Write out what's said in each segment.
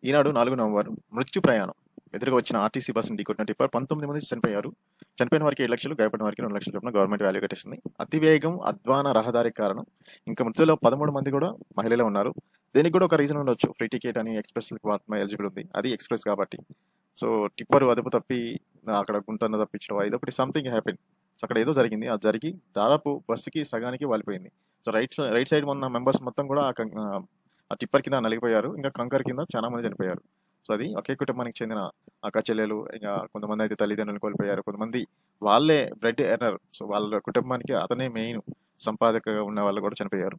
ఈనాడు 4 November మృత్యు ప్రయాణం. ఎదురుగా వచ్చిన ఆర్టీసీ బస్సును ఢీకొట్టిన టిప్పర్ 19 మంది చనిపోయారు. చనిపోయిన వారికి 7 లక్షలు, గాయపడిన వారికి 2 లక్షల చొప్పున గవర్నమెంట్ వాల్యూ కట్టిస్తుంది. అతివేగం, అధ్వాన రహదారికి కారణం. ఇంకా మృతుల్లో 13 మంది కూడా మహిళలే ఉన్నారు. దీనికి కూడా ఒక రీజన్ ఉండొచ్చు. ఫ్రీ టికెట్ అని ఎక్స్‌ప్రెస్ మాత్రమే ఎలిజిబుల్ ఉంది. అది ఎక్స్‌ప్రెస్ కాబట్టి. సో, టిప్పర్ అదుపు తప్పి అక్కడ గుంటను తప్పించడం ఇదొకటి సంథింగ్ హ్యాపెన్. సో, అక్కడ ఏదో జరిగింది. అది జరిగి దాదాపు బస్సుకి సగానికి వాలిపోయింది. సో, రైట్ సైడ్ ఉన్న మెంబర్స్ మొత్తం కూడా ఆ టిప్పర్ కింద నలిగిపోయారు. ఇంకా కంకర్ కింద చాలా మంది చనిపోయారు. సో, అది ఒకే కుటుంబానికి చెందిన అక్క చెల్లెలు, ఇంకా కొంతమంది అయితే తల్లిదండ్రులను కోల్పోయారు. కొంతమంది వాళ్ళే బ్రెడ్ ఎర్నర్. సో, వాళ్ళ కుటుంబానికి అతనే మెయిన్ సంపాదకగా ఉన్న వాళ్ళు కూడా చనిపోయారు.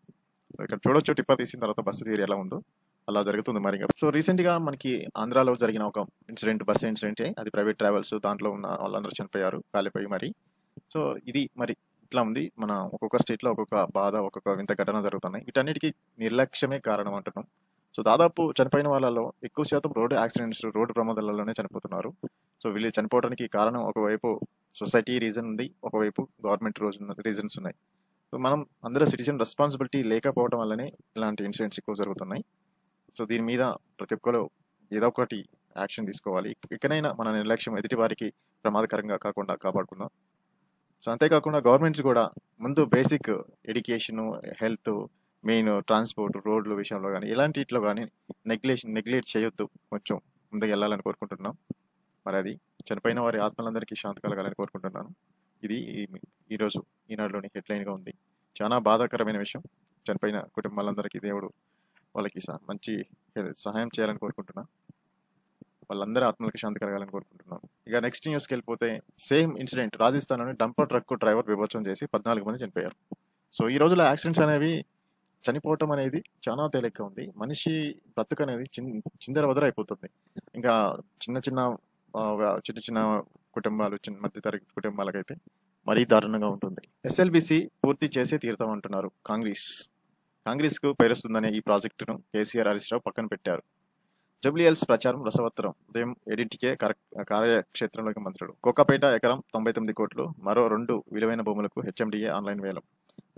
సో, ఇక్కడ చూడొచ్చు టిప్పర్ తీసిన తర్వాత బస్సు తీరు ఎలా ఉందో. అలా జరుగుతుంది మరి. సో, రీసెంట్‌గా మనకి ఆంధ్రాలో జరిగిన ఒక బస్ ఇన్సిడెంటే. అది ప్రైవేట్ ట్రావెల్స్. దాంట్లో ఉన్న వాళ్ళందరూ చనిపోయారు కాలిపోయి మరి. సో, ఇది మరి ఇట్లా ఉంది. మన ఒక్కొక్క స్టేట్‌లో ఒక్కొక్క బాధ, ఒక్కొక్క వింత ఘటన జరుగుతున్నాయి. వీటన్నిటికి నిర్లక్ష్యమే కారణం అంటున్నాం. సో, దాదాపు చనిపోయిన వాళ్ళలో ఎక్కువ శాతం రోడ్డు యాక్సిడెంట్స్, రోడ్డు ప్రమాదాలలోనే చనిపోతున్నారు. సో, వీళ్ళు చనిపోవడానికి కారణం ఒకవైపు సొసైటీ రీజన్ ఉంది. ఒకవైపు గవర్నమెంట్ రీజన్స్ ఉన్నాయి. సో, మనం అందరూ సిటిజన్ రెస్పాన్సిబిలిటీ లేకపోవడం వల్లనే ఇలాంటి ఇన్సిడెంట్స్ ఎక్కువ జరుగుతున్నాయి. సో, దీని మీద ప్రతి ఒక్కరు ఏదో ఒకటి యాక్షన్ తీసుకోవాలి. ఇకనైనా మన నిర్లక్ష్యం ఎదుటి వారికి ప్రమాదకరంగా కాకుండా కాపాడుకుందాం. సో, అంతేకాకుండా గవర్నమెంట్స్ కూడా ముందు basic education, health, main transport, రోడ్ల విషయంలో గానీ, ఇలాంటిట్లో గానీ నెగ్లెక్ట్ చేయొద్దు. కొంచెం ముందుకెళ్ళాలని కోరుకుంటున్నాం. మరి అది చనిపోయిన వారి ఆత్మలందరికీ శాంతి కలగాలని కోరుకుంటున్నాను. ఇది ఈరోజు ఈనాడులోని హెడ్‌లైన్‌గా ఉంది. చాలా బాధాకరమైన విషయం. చనిపోయిన కుటుంబాలందరికీ దేవుడు వాళ్ళకి మంచి సహాయం చేయాలని కోరుకుంటున్నా. వాళ్ళందరి ఆత్మలకు శాంతి కలగాలని కోరుకుంటున్నాం. ఇక నెక్స్ట్ న్యూస్కి వెళ్ళిపోతే, సేమ్ ఇన్సిడెంట్ రాజస్థాన్లోని డంపర్ ట్రక్ డ్రైవర్ బీభత్సం చేసి 14 మంది చనిపోయారు. సో, ఈ రోజుల్లో యాక్సిడెంట్స్ అనేవి, చనిపోవటం అనేది చాలా తేలిగ్గా ఉంది. మనిషి బ్రతుకు అనేది చిందరవదరైపోతుంది. ఇంకా చిన్న చిన్న చిన్న కుటుంబాలు, మధ్య తరగతి కుటుంబాలకైతే మరీ దారుణంగా ఉంటుంది. ఎస్ఎల్బిసి పూర్తి చేసే తీరుతామంటున్నారు కాంగ్రెస్కు పేరుస్తుందనే ఈ ప్రాజెక్టును కేసీఆర్, హరీష్ రావు పక్కన పెట్టారు. జూబ్లీహిల్స్ ప్రచారం రసవత్తరం. ఉదయం 7కే కార్యక్షేత్రంలోకి మంత్రులు. కోకాపేట ఎకరం 99 కోట్లు. మరో 2 విలువైన భూములకు హెచ్ఎండిఏ ఆన్లైన్ వేలం.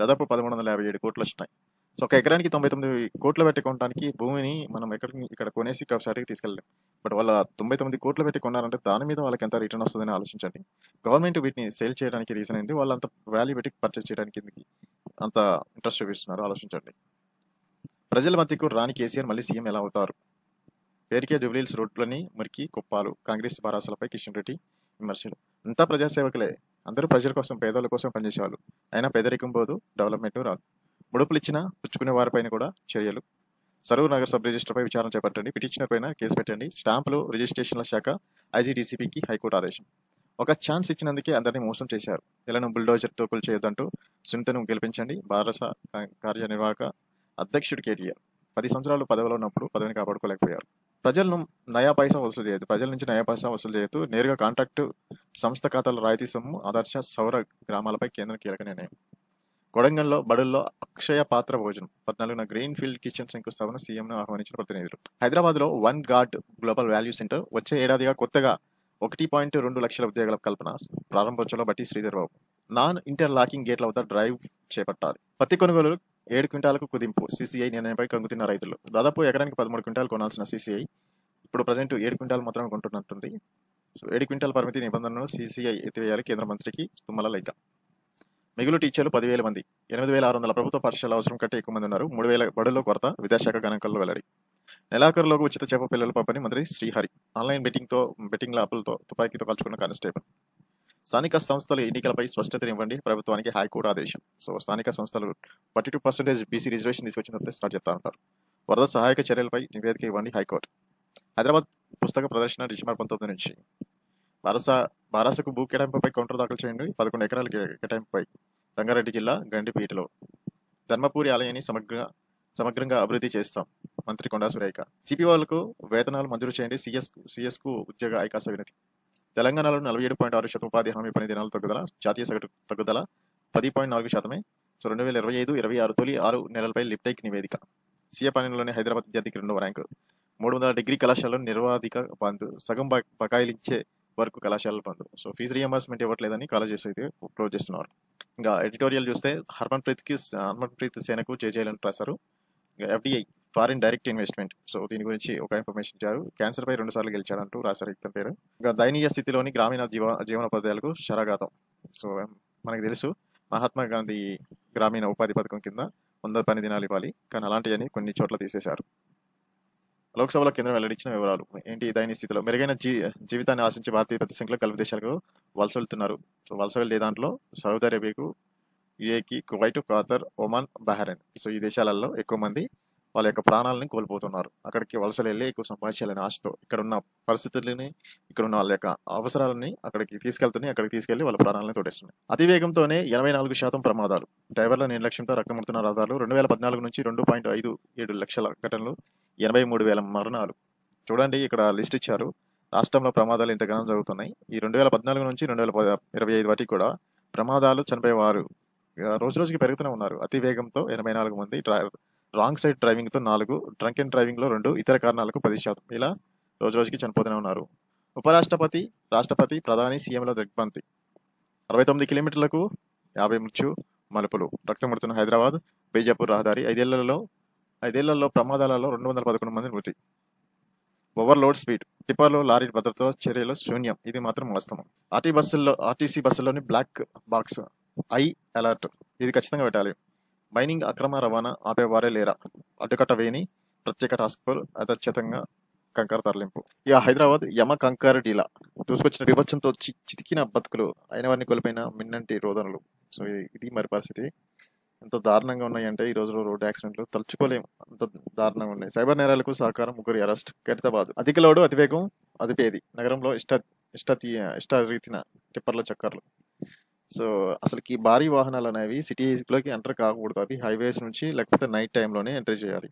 దాదాపు 1357 కోట్లు వచ్చినాయి. సో, ఒక ఎకరానికి 99 కోట్లు పెట్టి కొనడానికి భూమిని మనం ఇక్కడ కొనేసి సైడ్కి తీసుకెళ్ళలేం. బట్ వాళ్ళ 99 కోట్లు పెట్టి కొన్నారంటే దాని మీద వాళ్ళకి ఎంత రిటర్న్ వస్తుందని ఆలోచించండి. గవర్నమెంట్ వీటిని సేల్ చేయడానికి రీజన్ ఏంటి? వాళ్ళు అంత వాల్యూ పెట్టి పర్చేస్ చేయడానికి అంత ఇంట్రెస్ట్ చూపిస్తున్నారు, ఆలోచించండి. ప్రజల మధ్యకు రాని కేసీఆర్ మళ్ళీ సీఎం ఎలా అవుతారు? పేరుకే జూబ్లీహిల్స్ రోడ్లని మురికి కుప్పాలు. కాంగ్రెస్ భరాసాలపై కిషన్ రెడ్డి విమర్శలు. అంతా ప్రజాసేవకులే. అందరూ ప్రజల కోసం, పేదల కోసం పనిచేసేవాళ్ళు. అయినా పేదరికం పోదు, డెవలప్మెంట్ రాదు. ముడుపులు ఇచ్చినా పుచ్చుకునే వారిపైన కూడా చర్యలు. సరూర్ నగర్ సబ్ రిజిస్టర్పై విచారణ చేపట్టండి. పిటిషనర్ పైన కేసు పెట్టండి. స్టాంపులు రిజిస్ట్రేషన్ల శాఖ ఐజీడీసీపీకి హైకోర్టు ఆదేశం. ఒక ఛాన్స్ ఇచ్చినందుకే అందరినీ మోసం చేశారు. ఇళ్లను బుల్డోజర్తో కూల్చేయొద్దంటూ సునీతను గెలిపించండి. భారత కార్యనిర్వాహక అధ్యక్షుడు కేటీఆర్ 10 సంవత్సరాలు పదవిలో ఉన్నప్పుడు పదవిని కాపాడుకోలేకపోయారు. ప్రజల నుంచి నయా పైసా వసూలు చేయొద్దు. నేరుగా కాంట్రాక్టు సంస్థ ఖాతాల రాయితీ సొమ్ము ఆదర్శ సౌర గ్రామాలపై కేంద్రం కీలక నిర్ణయం. కొడంగల్లో బడుల్లో అక్షయ పాత్ర భోజనం. 14న గ్రీన్ ఫీల్డ్ కిచెన్ శంకుస్థాపన. సీఎంను ఆహ్వానించిన ప్రతినిధులు. హైదరాబాద్లో vanguard global value centre వచ్చే ఏడాదిగా కొత్తగా 1.2 లక్షల ఉద్యోగాల కల్పన. ప్రారంభోత్సవంలో బట్టి శ్రీధర్ బాబు. నాన్ ఇంటర్లాకింగ్ గేట్ల వద్ద డ్రైవ్ చేపట్టాలి. పత్తి కొనుగోలు 7 క్వింటాలకు కుదింపు. సీసీఐ నిర్ణయంపై కంగుతిన్న రైతులు. దాదాపు ఎకరానికి 13 క్వింటాలు కొనాల్సిన సీసీఐ ఇప్పుడు ప్రజెంట్ 7 క్వింటాలు మాత్రమే కొంటున్నట్టుంది. సో, 7 క్వింటాల పరిమితి నిబంధనను సీసీఐ ఎత్తివేయాలి. కేంద్ర మంత్రికి తుమ్మల లేఖ. మిగులు టీచర్లు 10,000 మంది. 8,600 ప్రభుత్వ పాఠశాల అవసరం కంటే ఎక్కువ మంది ఉన్నారు. 3,000 బడుల్లో కొరత. విద్యాశాఖ గణాంకాల్లో వెల్లడి. నెలాఖరులోకి ఉచిత చేప పిల్లల పంపిణీ. మంత్రి శ్రీహరి. ఆన్లైన్ బెట్టింగ్ల అప్పులతో తుపాకీతో కాల్చుకున్న కానిస్టేబుల్. స్థానిక సంస్థల ఎన్నికలపై స్పష్టతనివ్వండి. ప్రభుత్వానికి హైకోర్టు ఆదేశం. సో, స్థానిక సంస్థలు 42% బీసీ రిజర్వేషన్ తీసుకొచ్చిన తర్వాత స్టార్ట్ చేస్తా ఉంటారు. వరద సహాయక చర్యలపై నివేదిక ఇవ్వండి హైకోర్టు. హైదరాబాద్ పుస్తక ప్రదర్శన డిసెంబర్ 19 నుంచి. బారాసకు భూ కేటాయింపుపై కౌంటర్ దాఖలు చేయండి. 11 ఎకరాల కేటాయింపుపై. రంగారెడ్డి జిల్లా గండిపేటలో ధర్మపురి ఆలయాన్ని సమగ్రంగా అభివృద్ధి చేస్తాం. మంత్రి కొండా సురేఖ. సిపిఓలకు వేతనాలు మంజూరు చేయండి. సిఎస్కు ఉద్యోగ ఐకాస వినతి. తెలంగాణలో 47.6% ఉపాధి హామీ పని దినాల తగ్గుదల. జాతీయ సగటు తగ్గుదల 10.4%. సో, 2025-26 తొలి 6 నెలలపై లిప్టైక్ నివేదిక. సీఏ పనిలోని హైదరాబాద్ విద్యార్థికి 2వ ర్యాంకు. 300 డిగ్రీ కళాశాలలో నిర్వాధిక బంద్. సగం బకాయిలిచ్చే వరకు కళాశాలలు బంద్. సో, ఫీజు రియంబర్స్మెంట్ ఇవ్వట్లేదని కాలేజెస్ అయితే క్లోజ్ చేస్తున్నారు. ఇంకా ఎడిటోరియల్ చూస్తే హర్మన్ప్రీత్ సేనకు జేజేలను రాశారు. FDI foreign direct investment. So దీని గురించి ఒక ఇన్ఫర్మేషన్ ఇచ్చారు. క్యాన్సర్ పై 2 సార్లు గెలిచాడంటూ రాశారు ఇతని పేరు. ఇంకా దయనీయ స్థితిలోని గ్రామీణ జీవనోపాధ్యాయులకు శరాఘాతం. సో మనకు తెలుసు మహాత్మా గాంధీ గ్రామీణ ఉపాధి పథకం కింద 100 పని దినాలు ఇవ్వాలి, కానీ అలాంటివన్నీ కొన్ని చోట్ల తీసేశారు. లోక్సభలో కేంద్రం వెల్లడించిన వివరాలు ఏంటి? దయనీయ స్థితిలో మెరుగైన జీవితాన్ని ఆశించి భారతీయ పెద్ద సంఖ్యలో గల్ఫ్ దేశాలకు వలస వెళ్తున్నారు. సో వలస వెళ్ళే దాంట్లో సౌదీ అరేబియాకు, యుఏకి, Kuwait, Qatar, Oman, Bahrain. So ఈ దేశాలలో ఎక్కువ మంది వాళ్ళ యొక్క ప్రాణాలని కోల్పోతున్నారు. అక్కడికి వలసలు వెళ్ళి ఎక్కువ సంపాదించాలని ఆశతో ఇక్కడ ఉన్న పరిస్థితులని, ఇక్కడ ఉన్న వాళ్ళ యొక్క అవసరాలని అక్కడికి తీసుకెళ్లి వాళ్ళ ప్రాణాలను తోడేస్తున్నాయి. అతివేగంతోనే 84% ప్రమాదాలు, డ్రైవర్ల నిర్లక్ష్యంతో రక్తమడుతున్న రహదారులు. 2014 నుంచి 2.57 లక్షల ఘటనలు, 83,000 మరణాలు. చూడండి ఇక్కడ లిస్ట్ ఇచ్చారు. రాష్ట్రంలో ప్రమాదాలు ఇంతగానో జరుగుతున్నాయి. ఈ 2014 నుంచి 2025 వాటికి కూడా ప్రమాదాలు, చనిపోయేవారు రోజు రోజుకి పెరుగుతూనే ఉన్నారు. అతి వేగంతో 84 మంది, రాంగ్ సైడ్ డ్రైవింగ్తో 4, డ్రంక్ అండ్ డ్రైవింగ్లో 2, ఇతర కారణాలకు 10%. ఇలా రోజు రోజుకి చనిపోతూనే ఉన్నారు. ఉపరాష్ట్రపతి, రాష్ట్రపతి, ప్రధాని, సీఎంల దిగ్బంతి. 69 కిలోమీటర్లకు 50 మృత్యు మలుపులు. రక్తమడుతున్న హైదరాబాద్ బీజాపూర్ రహదారి. 5 ఏళ్లలో ప్రమాదాలలో 211 మంది మృతి. ఓవర్లోడ్ స్పీడ్, టిప్పర్లు, లారీ భద్రత చర్యలు శూన్యం. ఇది మాత్రం వాస్తవం. ఆర్టీసీ బస్సుల్లోని బ్లాక్ బాక్స్ ఐ అలర్ట్, ఇది ఖచ్చితంగా పెట్టాలి. మైనింగ్ అక్రమ రవాణా ఆపేవారే లేరా? అడ్డుకట్ట వేయని ప్రత్యేక టాస్క్ ఫోర్స్ అదత్యతంగా కంకర తరలింపు. ఇక హైదరాబాద్ యమ కంకర డీలా, దూసుకొచ్చిన విభత్సంతో చితికిన బతుకులు, అయిన వారిని కోల్పోయిన మిన్నంటి రోదనలు. సో ఇది మరి పరిస్థితి. ఎంత దారుణంగా ఉన్నాయంటే ఈ రోజులో రోడ్డు యాక్సిడెంట్లు తలుచుకోలేము, అంత దారుణంగా ఉన్నాయి. సైబర్ నేరాలకు సహకారం, 3 అరెస్ట్. ఖైరతాబాద్ అధిక లోడు, అతివేగం, అదిపేది. నగరంలో ఇష్టారీతిన టిప్పర్ల చక్కర్లు. సో అసలుకి భారీ వాహనాలు అనేవి సిటీలోకి ఎంటర్ కాకూడదు. అవి హైవేస్ నుంచి లేకపోతే నైట్ టైంలోనే ఎంటర్ చేయాలి.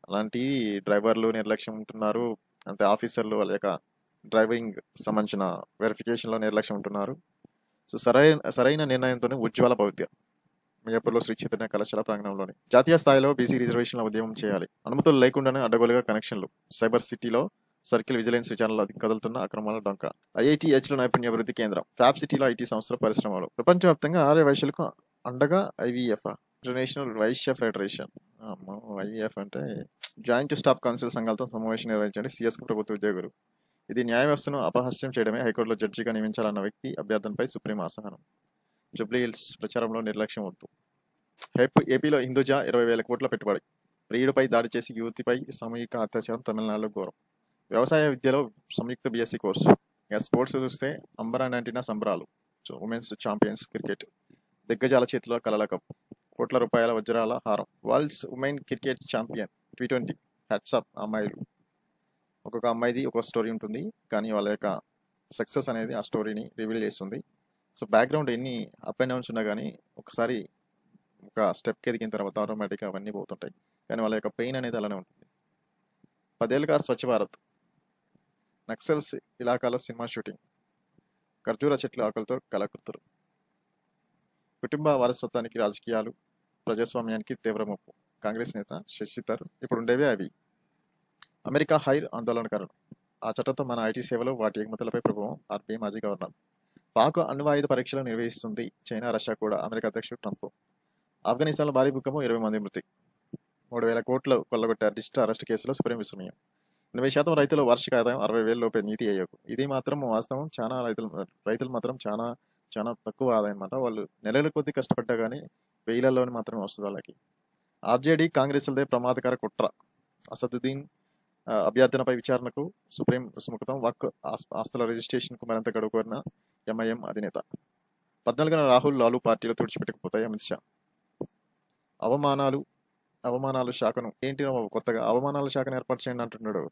అలాంటి డ్రైవర్లు నిర్లక్ష్యం ఉంటున్నారు, అంతే ఆఫీసర్లు వాళ్ళ యొక్క డ్రైవింగ్ సంబంధించిన వెరిఫికేషన్లో నిర్లక్ష్యం ఉంటున్నారు. సో సరైన నిర్ణయంతోనే ఉజ్వల భవిత్య. మియాపూర్లో శ్రీ చైతన్య కళాశాల ప్రాంగణంలోని జాతీయ స్థాయిలో బీసీ రిజర్వేషన్ల ఉద్యమం చేయాలి. అనుమతులు లేకుండానే అడ్డగోలుగా కనెక్షన్లు. సైబర్ సిటీలో సర్కిల్ విజిలెన్స్ విచారణలో కదులుతున్న అక్రమాల డొంక. ఐఐటిహెచ్లో నైపుణ్యాభివృద్ధి కేంద్రం. ఫ్యాబ్ సిటీలో ఐటీ సంస్థల పరిశ్రమలు. ప్రపంచవ్యాప్తంగా ఆర్య వైశ్యులకు అండగా IVF, international Vysya federation. IVF అంటే జాయింట్ స్టాఫ్ కౌన్సిల్ సంఘాలతో సమావేశం నిర్వహించండి సిఎస్కు ప్రభుత్వ ఉద్యోగులు. ఇది న్యాయ వ్యవస్థను అపహాస్యం చేయడమే. హైకోర్టులో జడ్జిగా నియమించాలన్న వ్యక్తి అభ్యర్థనపై సుప్రీం అసహనం. జూబ్లీ హిల్స్ ప్రచారంలో నిర్లక్ష్యం వద్దు. ఏపీలో హిందూజా 20,000 కోట్ల పెట్టుబడి. ప్రియుడిపై దాడి చేసి యువతిపై సామూహిక అత్యాచారం, తమిళనాడులో ఘోరం. వ్యవసాయ విద్యలో సంయుక్త బీఎస్సీ కోర్సు. ఇక స్పోర్ట్స్ చూస్తే అంబరానంటిన సంబరాలు. So women's champions cricket. దిగ్గజాల చేతిలో కలల కప్. కోట్ల రూపాయల వజ్రాల హారం. Worlds women cricket champion T20. Hats off అమ్మాయిలు. ఒక్కొక్క అమ్మాయిది ఒక్కొక్క స్టోరీ ఉంటుంది, కానీ వాళ్ళ యొక్క సక్సెస్ అనేది ఆ స్టోరీని రివీల్ చేస్తుంది. సో బ్యాక్గ్రౌండ్ ఎన్ని అప్ అండ్ డౌన్స్ ఉన్నా కానీ ఒకసారి ఒక స్టెప్కి ఎదిగిన తర్వాత ఆటోమేటిక్గా అవన్నీ పోతుంటాయి, కానీ వాళ్ళ యొక్క పెయిన్ అనేది అలానే ఉంటుంది. 10 ఏళ్ళుగా స్వచ్ఛ భారత్. నక్సల్స్ ఇలాకాలో సినిమా షూటింగ్. ఖర్జూర చెట్ల ఆకులతో కళాకృతులు. కుటుంబ వారసత్వానికి రాజకీయాలు, ప్రజాస్వామ్యానికి తీవ్ర ముప్పు. కాంగ్రెస్ నేత శశిధర్. ఇప్పుడు ఉండేవే అవి. అమెరికా హైర్ ఆందోళనకారులు. ఆ చట్టంతో మన ఐటీ సేవలు, వాటి ఎగుమతులపై ప్రభావం. ఆర్బీఐ మాజీ గవర్నర్. పాక్ అణ్వాయుధ పరీక్షలు నిర్వహిస్తుంది చైనా, రష్యా కూడా. అమెరికా అధ్యక్షుడు ట్రంప్. ఆఫ్ఘనిస్తాన్లో భారీ భూకంపం, 20 మంది మృతి. 3,000 కోట్లు కొల్లగొట్టారు. డిజిటల్ అరెస్ట్ కేసులో సుప్రీం విస్మయం. 80% రైతుల వార్షిక ఆదాయం 60,000 లోపే. నీతి ఆయోగ్. ఇది మాత్రం వాస్తవం. చాలా రైతులు మాత్రం చాలా తక్కువ ఆదాయం అన్నమాట. వాళ్ళు నెలల కొద్దీ కష్టపడ్డా కానీ వేలల్లోనే మాత్రమే వస్తుంది వాళ్ళకి. ఆర్జేడీ కాంగ్రెస్లదే ప్రమాదకర కుట్ర. అసదుద్దీన్ అభ్యర్థనపై విచారణకు సుప్రీం సుముఖతం. వక్ ఆస్తుల రిజిస్ట్రేషన్కు మరింత గడువు కోరిన ఎంఐఎం అధినేత. 14న రాహుల్, లాలు పార్టీలు తుడిచిపెట్టకపోతాయి అమిత్ షా. అవమానాల శాఖను ఏంటి కొత్తగా అవమానాల శాఖను ఏర్పాటు చేయండి అంటున్నాడు.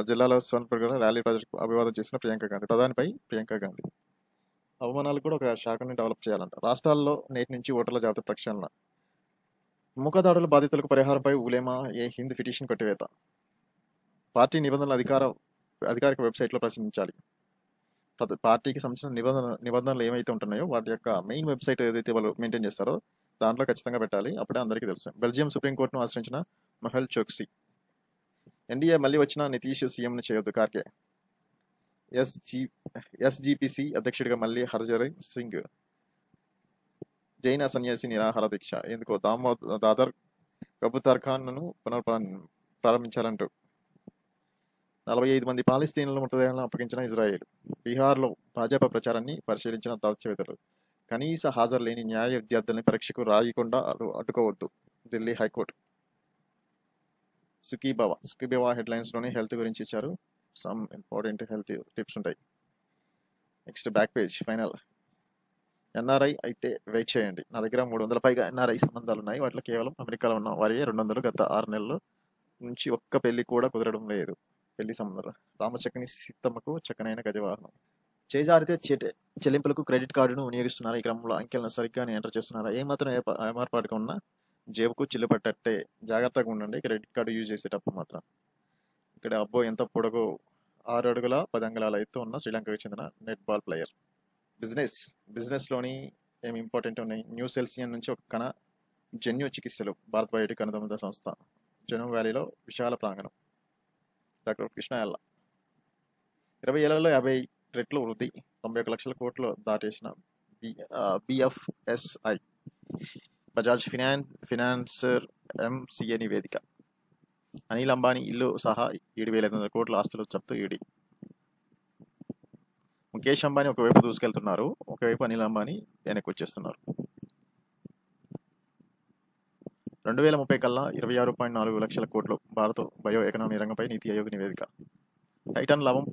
జిల్లాలో సోన్పూర్ ర్యాలీ ప్రాజెక్టు అభివాదం చేసిన ప్రియాంక గాంధీ. ప్రధానిపై ప్రియాంక గాంధీ. అవమానాలు కూడా ఒక శాఖని డెవలప్ చేయాలంట. రాష్ట్రాల్లో నేటి నుంచి ఓటర్ల జాబితా ప్రక్షాళన. ముఖదాడుల బాధితులకు పరిహారంపై ఉలేమా హింద్ పిటిషన్ కొట్టివేత. పార్టీ నిబంధనలు అధికారిక వెబ్సైట్లో ప్రచురించాలి. పార్టీకి సంబంధించిన నిబంధనలు ఏమైతే ఉంటున్నాయో వాటి యొక్క మెయిన్ వెబ్సైట్ ఏదైతే వాళ్ళు మెయింటైన్ చేస్తారో దాంట్లో ఖచ్చితంగా పెట్టాలి. అప్పుడే అందరికీ తెలుసు. బెల్జియం సుప్రీంకోర్టును ఆశ్రయించిన మెహుల్ చోక్సీ. ఎన్డీఏ మళ్ళీ వచ్చిన నితీష్ సీఎంను చేయొద్దు. కార్కే. ఎస్జీపీసీ అధ్యక్షుడిగా మళ్ళీ హర్జరీ సింగ్. జైన సన్యాసి నిరాహార దీక్ష. ఎందుకో దాదర్ కబూతర్ ఖాన్ను ప్రారంభించాలంటూ 45 మంది పాలస్తీనుల మృతదేహాలను అప్పగించిన ఇజ్రాయెల్. బీహార్లో భాజపా ప్రచారాన్ని పరిశీలించిన దౌత్యవేత్తలు. కనీస హాజరు లేని న్యాయ విద్యార్థుల్ని పరీక్షకు రాయకుండా అడ్డుకోవద్దు ఢిల్లీ హైకోర్టు. సుఖీభవ హెడ్లైన్స్లోనే హెల్త్ గురించి ఇచ్చారు. సమ్ ఇంపార్టెంట్ హెల్త్ టిప్స్ ఉంటాయి. Next back page final. NRI అయితే వెయిట్ చేయండి. నా దగ్గర 300 పైగా ఎన్ఆర్ఐ సంబంధాలు ఉన్నాయి. వాటిలో కేవలం అమెరికాలో ఉన్న వారి 200 గత 6 నెలల నుంచి ఒక్క పెళ్లి కూడా కుదరడం లేదు. పెళ్లి సంబంధాలు. రామచక్కని సీతమ్మకు చక్కనైన గజవాహనం. చేజారితే చెల్లింపులకు క్రెడిట్ కార్డును వినియోగిస్తున్నారా? ఈ క్రమంలో అంకెలను సరిగ్గా ఎంటర్ చేస్తున్నారా? ఏమాత్రం ఏమార్పాటుగా ఉన్నా జేబుకు చిల్లు పట్టట్టే జాగ్రత్తగా ఉండండి క్రెడిట్ కార్డు యూజ్ చేసేటప్పుడు మాత్రం. ఇక్కడ అబ్బో ఎంత పొడగు 6 అడుగుల 10 అంగుళాల ఎత్తు ఉన్న శ్రీలంకకు చెందిన నెట్ బాల్ ప్లేయర్. బిజినెస్లోని ఏమి ఇంపార్టెంట్ ఉన్నాయి. న్యూ సెల్సియన్ నుంచి ఒక కణ జన్యు చికిత్సలు. భారత్ బయోటెక్ అనుబంధ సంస్థ. జనం వ్యాలీలో విశాల ప్రాంగణం. డాక్టర్ కృష్ణ ఎల్ల. 20 ఏళ్లలో 50 రెట్లు వృద్ధి. 91 లక్షల కోట్లు దాటేసిన బిఎఫ్ఎస్ఐ. బజాజ్ ఫినాన్సర్ ఎంసీఏ నివేదిక. అనిల్ అంబానీ ఇల్లు సహా 7,500 కోట్ల ఆస్తులు జప్తు ఈడీ. ముఖేష్ అంబానీ ఒకవైపు దూసుకెళ్తున్నారు, ఒకవైపు అనిల్ అంబానీ వెనక్కి వచ్చేస్తున్నారు. 2030 కల్లా 26.4 లక్షల కోట్లు. భారత్ బయో ఎకనామీ రంగంపై నీతి ఆయోగ్ నివేదిక. టైటాన్ లాభం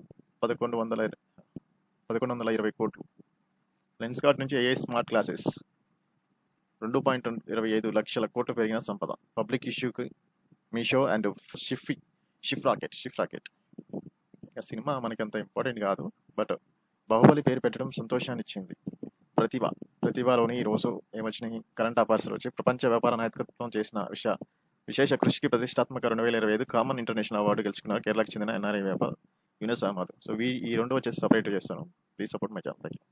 1120 కోట్లు. లెన్స్కార్ట్ నుంచి ఏఐ స్మార్ట్ గ్లాసెస్ 2.25 లక్షల కోట్లు పెరిగిన సంపద. పబ్లిక్ ఇష్యూకి మీషో అండ్ షిఫ్ట్ రాకెట్. ఇక సినిమా మనకంత ఇంపార్టెంట్ కాదు, బట్ బాహుబలి పేరు పెట్టడం సంతోషాన్ని ఇచ్చింది. ప్రతిభలోని ఈరోజు ఏమొచ్చినాయి? కరెంట్ అఫైర్స్ వచ్చి ప్రపంచ వ్యాపార నాయకత్వం చేసిన విశేష కృషికి ప్రతిష్టాత్మక 2025 కామన్ ఇంటర్నేషనల్ అవార్డు గెలుచుకున్నారు కేరళకు చెందిన ఎన్ఆర్ఐ వ్యాపార యూనస్ అహ్మద్. సో ఈ 2 వచ్చేసి సపరేట్ చేస్తాను. Please support my channel. Thank you.